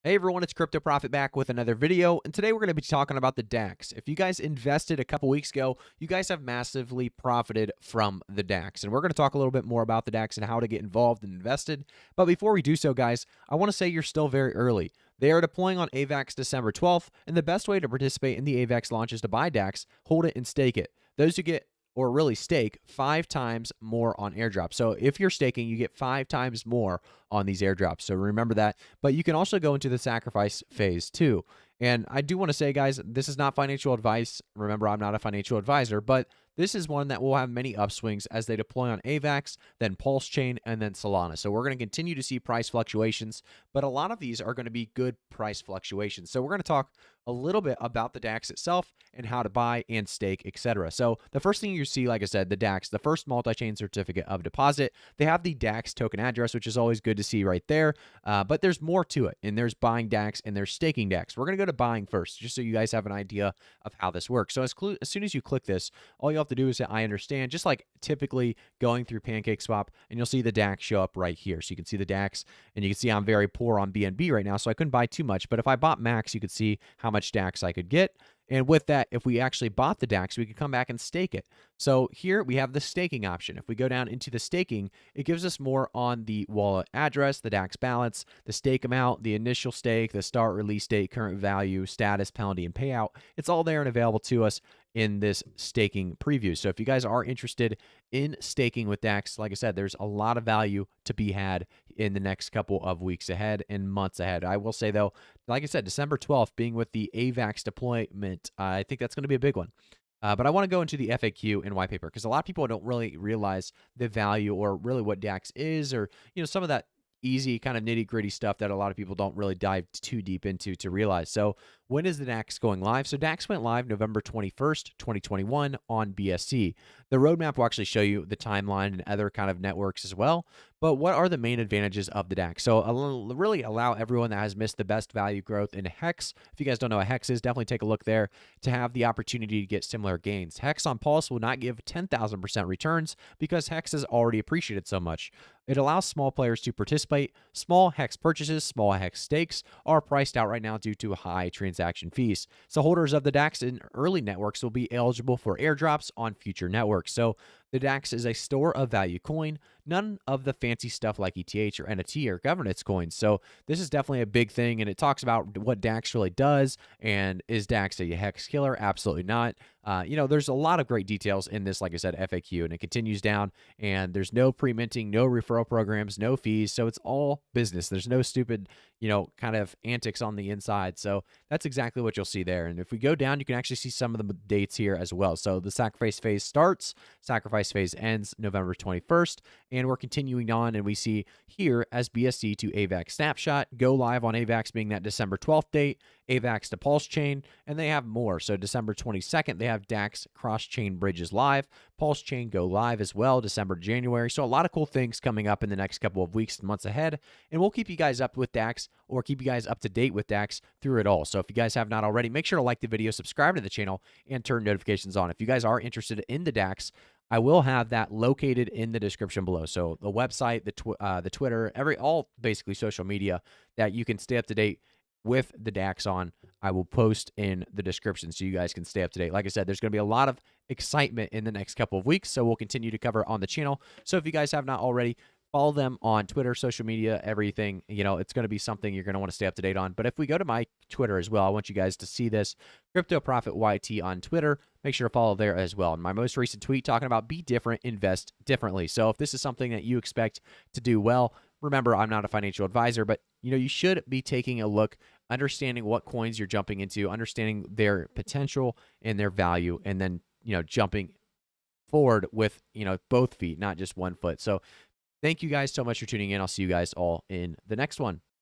Hey everyone, it's Crypto Profit back with another video, and today we're going to be talking about the Daxe. If you guys invested a couple weeks ago, you guys have massively profited from the Daxe, and we're going to talk a little bit more about the Daxe and how to get involved and invested. But before we do so, guys, I want to say you're still very early. They are deploying on AVAX December 12th, and the best way to participate in the AVAX launch is to buy Daxe, hold it, and stake it. Those who get or really stake 5 times more on airdrops. So if you're staking, you get 5 times more on these airdrops. So remember that. But you can also go into the sacrifice phase too. And I do want to say, guys, this is not financial advice. Remember, I'm not a financial advisor, but this is one that will have many upswings as they deploy on AVAX, then Pulse Chain, and then Solana. So we're going to continue to see price fluctuations, but a lot of these are going to be good price fluctuations. So we're going to talk a little bit about the Daxe itself and how to buy and stake, etc. So the first thing you see, like I said, the Daxe, the first multi-chain certificate of deposit. They have the Daxe token address, which is always good to see right there. But there's more to it, and there's buying Daxe and there's staking Daxe. We're going to go to buying first, just so you guys have an idea of how this works. So as soon as you click this, all you have to do is say, I understand, just like typically going through PancakeSwap, and you'll see the Daxe show up right here. So you can see the Daxe, and you can see I'm very poor on BNB right now, so I couldn't buy too much. But if I bought max, you could see how much Daxe I could get. And with that, if we actually bought the Daxe, we could come back and stake it. So here we have the staking option. If we go down into the staking, it gives us more on the wallet address, the Daxe balance, the stake amount, the initial stake, the start, release date, current value, status, penalty, and payout. It's all there and available to us in this staking preview. So if you guys are interested in staking with Daxe, like I said, there's a lot of value to be had in the next couple of weeks ahead and months ahead. I will say though, like I said, December 12th being with the AVAX deployment, I think that's going to be a big one. But I want to go into the FAQ and white paper because a lot of people don't really realize the value or really what Daxe is, or some of that easy kind of nitty gritty stuff that a lot of people don't really dive too deep into to realize. So when is the Daxe going live? So Daxe went live November 21st, 2021 on BSC. The roadmap will actually show you the timeline and other kind of networks as well. But what are the main advantages of the Daxe? So really allow everyone that has missed the best value growth in Hex. If you guys don't know what Hex is, definitely take a look there to have the opportunity to get similar gains. Hex on Pulse will not give 10,000% returns because Hex is already appreciated so much. It allows small players to participate. Small Hex purchases, small Hex stakes are priced out right now due to high transaction fees. So holders of the Daxe in early networks will be eligible for airdrops on future networks. So the Daxe is a store of value coin, none of the fancy stuff like ETH or NFT or governance coins. So this is definitely a big thing, and it talks about what Daxe really does. And is Daxe a Hex killer? Absolutely not. There's a lot of great details in this, like I said, FAQ, and it continues down, and there's no pre-minting, no referral programs, no fees. So it's all business. There's no stupid, kind of antics on the inside. So that's exactly what you'll see there. And if we go down, you can actually see some of the dates here as well. So the sacrifice phase starts, sacrifice phase ends November 21st, and we're continuing on, and we see here as BSC to AVAX snapshot, go live on AVAX being that December 12th date, AVAX to Pulse Chain, and they have more. So December 22nd, they have Daxe cross-chain bridges live, Pulse Chain go live as well, December, January. So a lot of cool things coming up in the next couple of weeks and months ahead, and we'll keep you guys up with Daxe or keep you guys up to date with Daxe through it all. So if you guys have not already, make sure to like the video, subscribe to the channel, and turn notifications on. If you guys are interested in the Daxe, I will have that located in the description below. So the website, the Twitter, all basically social media that you can stay up to date with the Daxe on, I will post in the description so you guys can stay up to date. Like I said, there's going to be a lot of excitement in the next couple of weeks, so we'll continue to cover on the channel. So if you guys have not already, follow them on Twitter, social media, everything. It's going to be something you're going to want to stay up to date on. But if we go to my Twitter as well, I want you guys to see this. Crypto Profit YT on Twitter. Make sure to follow there as well. And my most recent tweet talking about be different, invest differently. So if this is something that you expect to do well, remember, I'm not a financial advisor, but you should be taking a look, understanding what coins you're jumping into, understanding their potential and their value, and then jumping forward with both feet, not just one foot. So thank you guys so much for tuning in. I'll see you guys all in the next one.